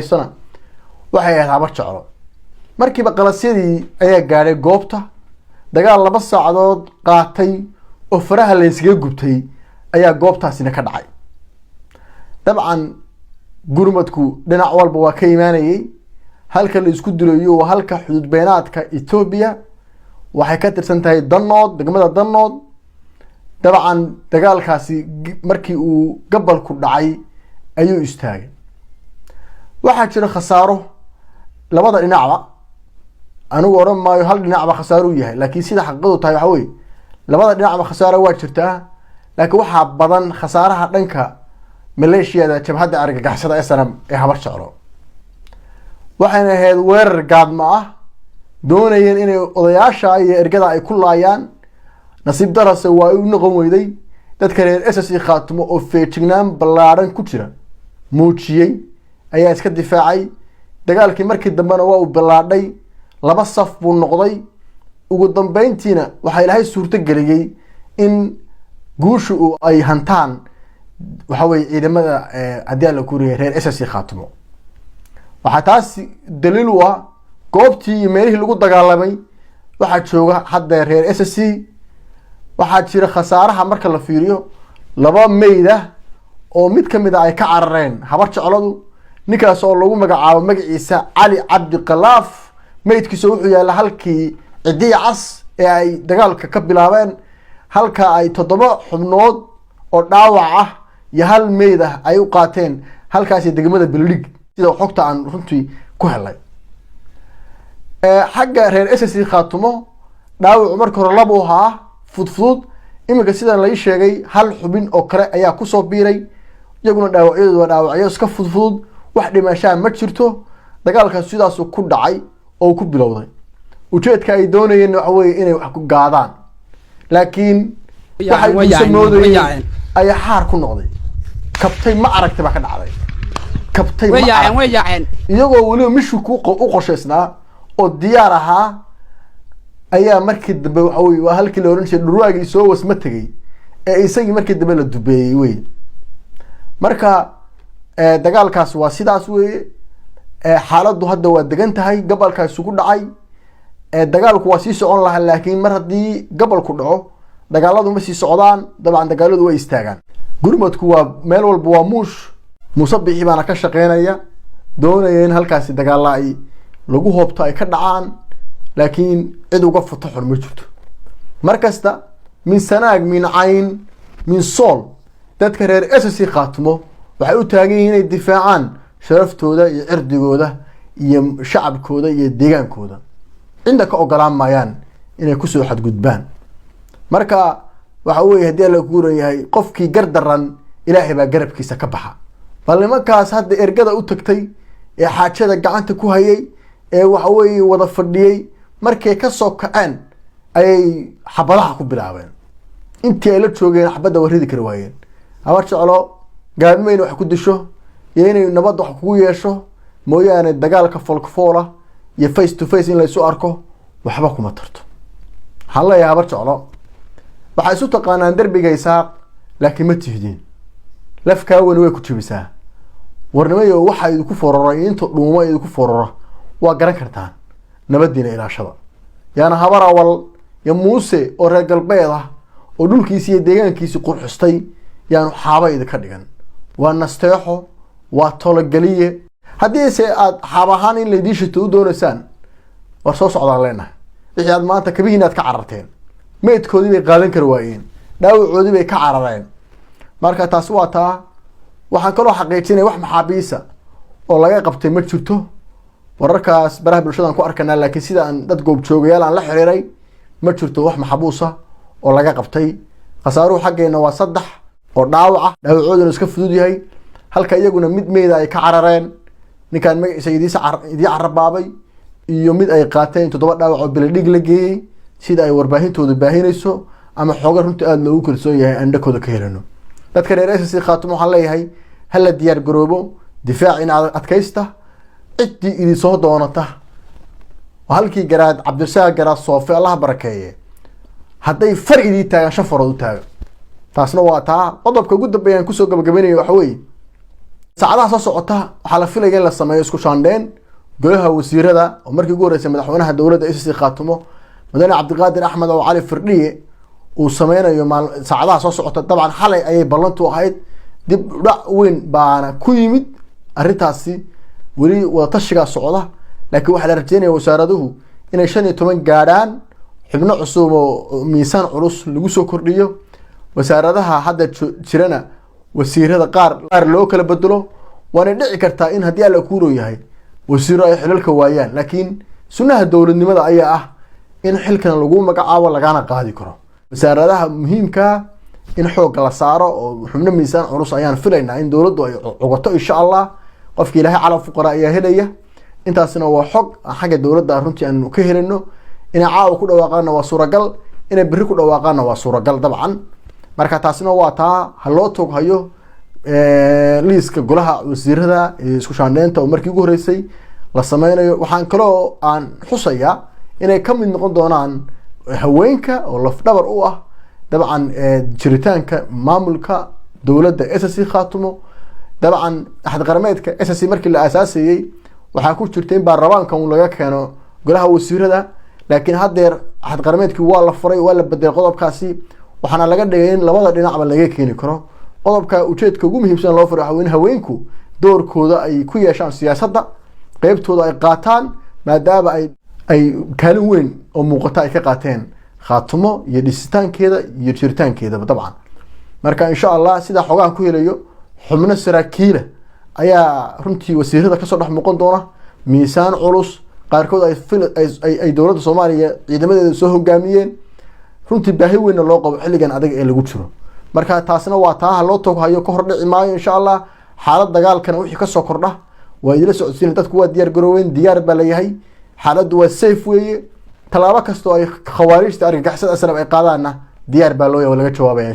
سنة waxay ahayd habar jeclo markiiba qalasyadii ayaa gaaray goobta dagaal 2 saacadood qaatay oo faraha la iskaga gubtay ayaa goobtaasina ka dhacay dabcan gurmadku dhinac walba waa ka iimaanayay halka la isku dilayo waa halka xuduud beenaadka Ethiopia waxay ka tirsan tahay Danood degmada Danood dabcan dagaalkaasi markii uu gabalku dhacay ayuu istaagay waxaa jira khasaaro labada dhinacba anigu oran maayo hal dhinacba khasaaro yahay laakiin sida xaqadu tahay waxa weey labada dhinacba khasaaro waa jirtaa laakiin waxa badan khasaaraha dhanka Malaysia jabhadda argagaxisada SNM ee habar jeclo waxayna ahayd weerar gaadma ah doonayeen inay odayaasha iyo ergada ay ku laayaan nasiib darase waa uu noqon weyday dadka reer SSC Khaatumo oo feejignaan ballaaran ku jira muujiyay ayaa iska difaacay dagaalkii markii dambena waa uu ballaadhay 2 saf buu noqday ugu dambeyntiina waxa ilaahay suurto galiyay in guushu ay hantaan waxa way ciidamada hadii la ku reer SSC Khaatumo waxa taas daliil u ah goobtii meelihii lagu dagaalamay waxa jooga hadda reer SSC waxa jira khasaaraha marka la fiiriyo 2 meeyda oo mid kamid ah ay ka carareen habar jecladu ninkaas oo lagu magacaabo magaciisa Ali Cabdi Qalaaf meydkiisu wuxuu yaala halkii cidii cas ee ay dagaalka ka bilaabeen halka ay 7 xubnood oo dhaawac ah iyo hal meyd ah ay u qaateen halkaas degmada Bildig sida xogta aan runtii ku helay xagga reer SSC Khaatumo dhaawac markii hore labo ahaa fudfud imika sida la sheegay hal xubin oo kale ayaa ku soo biiray iyaguna dhaawacyadu waa dhaawacyo iska fudfud wax dhimasho ma jirto dagaalkaas sidaas ku dhacay oo ku bilowday ujeedka ay doonayeen waxa weey inay wax ku gaadaan laakiin waxay sameeyeen ay xaar ku noqday kabtay ma aragtay ba ka dhacday kabtay ma iyagoo wali mishu ku qorsheysnaa oo diyaar ahaa ayaa markii dambe waxa weey waa halkii la oran jiray dhurwaagii soo wasma tagay ee isagii markii dambe la dubeeyay weey marka dagaalkaas waa sidaas weey xaaladdu hadda waa degan tahay gabalkaas ugu dhacay dagaalku waa sii socon lahaa laakiin mar hadii gabalku dhaco dagaaladu ma sii socdaan dabcan dagaaladu way istaagaan gurmadku waa meel walba waa musabixi baana ka shaqeynaya doonayeen halkaas dagaal ay lagu hoobto ay ka dhacaan laakiin cid uga fataxo ma jirto markasta min sanaag min cayn min sool dadka reer SSC Khaatumo waxay u taagan yihiin inay difaacaan sharaftooda iyo cirdigooda iyo shacabkooda iyo deegaankooda inta ka ogolaan maayaan inay ku soo xadgudbaan marka waxa weey hadii la guurayahay qofkii gardaran ilaahay baa garabkiisa ka baxa bal nimankaas hadda ergada u tagtay ee xaajada gacanta ku hayay ee waxa weey wada fadhiyay markay ka soo kaceen ay xabadaha ku bilaabeen intii ay la joogeen xabada waridi kar waayeen habar jeclo gaadmeyn wax ku disho iyo inay nabad wax ku yeesho mooyaane dagaalka folkfoola iyo face to face in la isu arko waxba kuma tarto haleeyahay habar jeclo waxa isu taqaanaan darbiga isaaq laakiin ma tihdin lafka weyn way ku jibisaa warnamayo waxa ay ku fororay inta dhuuma ay ku fororo waa garan kartaan nabadina ilaashada yaana habar awal ya muuse oo reer galbeed ah oo dhulkiisa iyo deegaankiisa qurxustay yaanu xaabayda ka dhigan waa nasteexo waa tologaliye haddii se aad xaabahaan in la diishito u doonaysaan war soo socdaan leenahay wixii aad maanta kabihiin aad ka cararteen meedkoodii bay qaadan kar waayeen dhaawacoodii bay ka carareen marka taas waa taa waxaan kaloo xaqiijinay wax maxaabiisa oo laga qabtay ma jirto wararkaas baraha bulshada ku arkanaa laakiin sida aan dad goob joogayaal aan la xiriiray ma jirto wax maxbuusa oo laga qabtay khasaaruhu xageena waa 3 oo dhaawac dhaawacooduna iska fudud yahay halka iyaguna mid meeyda ay ka carareen ninkan magaciisa idii carabaabay iyo mid ay qaateen 7 dhaawac oo Bildig la geeyay sida ay warbaahintooda baahinayso ama xoog runtii aad loogu kalsoon yahay andakooda ka helano dadka reer SSC Khaatumo waxaan leeyahay hal diyaar garoobo difaac in adkaysta cidii idin soo doonata halkii garaad Cabdisaaq garaad Soofi Allah barakeeye hadday far idii taagan shafarood u taagan taasna waa taa qodobka ugu dambeeyaan ku soo gabagabeynay waxa weey saacadaha soo socota waxaa la filayaa in la sameeyo isku shaandheyn golaha wasiirada oo markii ugu horeysay madaxweynaha dowladda SSC Khaatumo mudane Cabdiqaadir Axmed oo Cali Firdhiye uu sameynayo saacadaha soo socota dabcan xalay ayay ballantu ahayd dib dhac weyn baana ku yimid arrintaasi weli wada tashiga socda laakiin waxa la rajeynayaa wasaaraduhu inay 15 gaadhaan xubno cusub oo miisaan culus lagu soo kordhiyo wasaaradaha hadda jirana wasiirada qaar loo kala bedelo waana dhici kartaa in haddii alla kuuro yahay wasiiro ay xilalka waayaan laakiin sunnaha dowladnimada ayaa ah in xilkan lagu magacaabo lagana qaadi karo wasaaradaha muhiimka in xoog la saaro oo xubno miisaan culus ayaan filaynaa in dowladdu ay cogoto insha Allah qofkii ilaahay cala fuqara ayaa helaya intaasina waa xog xagga dowladda runtii aan ka helino in caawa ku dhawaaqana waa suuragal in berri ku dhawaaqana waa suuragal dabcan marka taasina waa taa haloo toog hayo liiska golaha wasiirada isku shaandheynta oo markii ugu horeysay la sameynayo waxaan kaloo aan xusaya inay ka mid noqon doonaan haweenka oo laf dhabar u ah dabcan jiritaanka maamulka dowladda SSC Khaatumo dabcan axad qarameedka SSC markii la aasaasayay waxaa ku jirtay in baarlamaanka uu laga keeno golaha wasiirada laakiin haddeer axad qarameedkii waa la furay waa la bedelay qodobkaasi waxaana laga dhigay in labada dhinacba laga keeni karo qodobka ujeedka ugu muhiimsan loo furay waxa weyn haweenku doorkooda ay ku yeeshaan siyaasadda qaybtooda ay qaataan maadaama ay kaalin weyn oo muuqata ay ka qaateen Khaatumo iyo dhisitaankeeda iyo jiritaankeeda dabcan marka insha Allah sida xogaan ku helayo xubno saraakiil ayaa runtii wasiirada ka soo dhex muuqan doona miisaan culus qaarkood ay dowladda Soomaaliya ciidamadeeda soo hogaamiyeen runtii baahi weyn loo qabo xilligan adag ee lagu jiro marka taasna waa taa loo toog hayo ka hor dhici maayo insha Allah xaalad dagaalkana wixii ka soo kordha waa idila socodsiin dadku waa diyaar garooween diyaar baa la yahay xaaladdu waa safe weeye talaabo kasto ay khawaarijta argagixisada asrab ay qaadaana diyaar baa loo yahay laga jawaabaya.